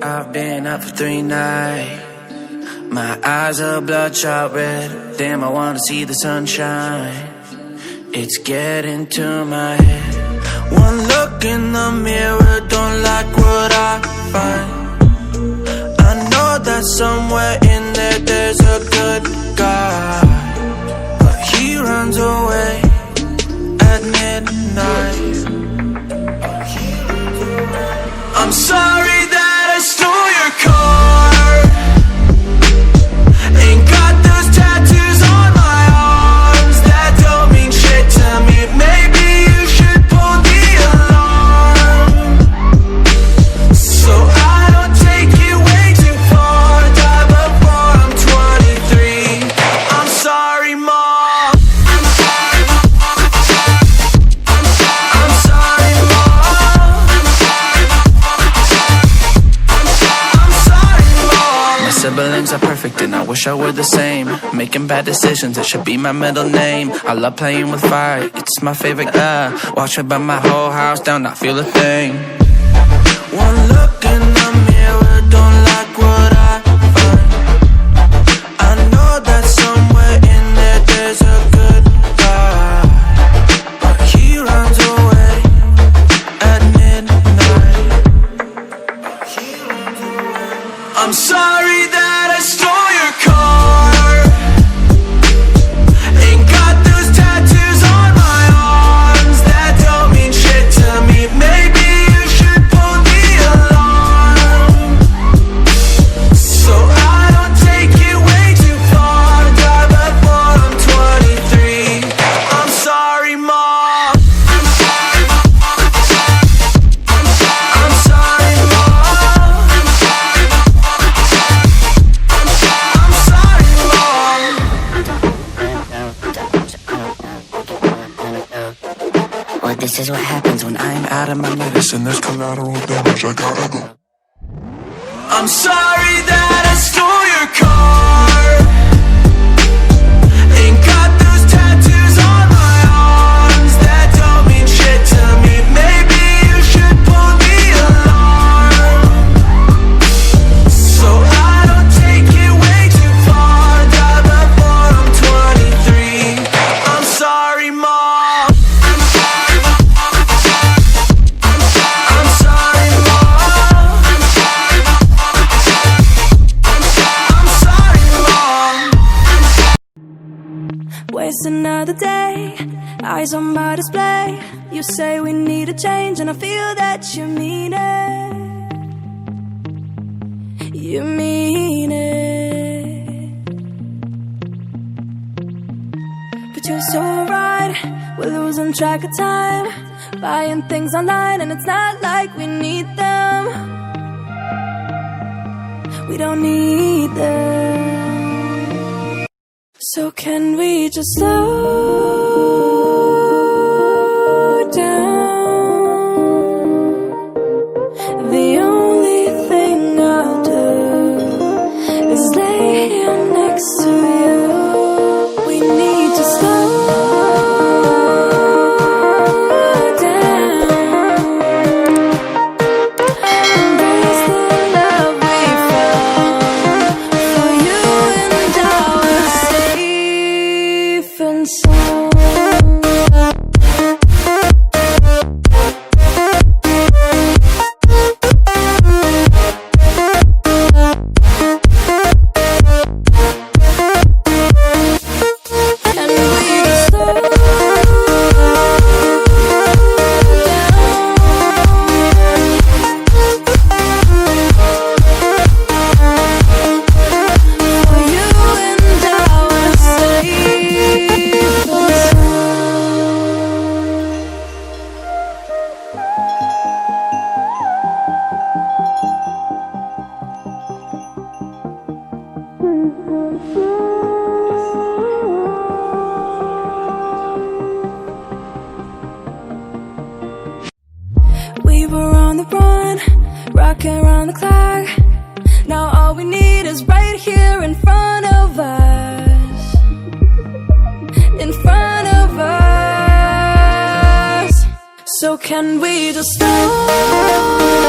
I've been up for 3 nights. My eyes are bloodshot red. Damn, I wanna see the sunshine. It's getting to my head. One look in the mirror, don't like what I find. I know that somewhere in there there's a good guy, but he runs away at midnight. I'm sorry that I stole your car. Ain't got those tattoos on my arms that don't mean shit to me. Maybe you should pull the alarm, so I don't take it way too far. Die before I'm 23. I'm sorry, Mom. I'm sorry, Mom. I'm sorry, Mom. I'm sorry, Mom. My siblings are perfect and I wish I were the same. Making bad decisions, it should be my middle name. I love playing with fire, it's my favorite. Watch it burn my whole house down, not feel a thing. One look in the mirror, don't like what I find. I know that somewhere in there there's a good guy, but he runs away at midnight. I'm sorry that I stole your car. Ain't got those tattoos on my arms that don't mean shit to me. Maybe you should pull the alarm, so I don't take it way too far. Die before I'm 23. I'm sorry, Mom. I'm sorry, Mom. I'm sorry, Mom. I'm sorry, Mom. Well, this is what happens when I'm out of my medicine. There's collateral damage, I gotta go. I'm sorry that I stole your car. Ain't got those tattoos on my arms that don't mean shit to me. Maybe you should pull the alarm, so I don't take it way too far. Die before I'm 23. I'm sorry, Mom. I'm sorry, Mom. I'm sorry, Mom. I'm sorry, Mom. Waste another day, eyes on my display. You say we need a change and I feel that you mean it. You mean it. But you're so right, we're losing track of time. Buying things online and it's not like we need them. We don't need them. So can we just slow down? The only thing I'll do is lay here next to you. We need to slow down. Embrace the love we found. For you and I were safe and sound. And we just slow down. For you and I were safe and we were on the run, rocking around the clock. Now all we need is right here in front of us. In front of us. So can we just stop?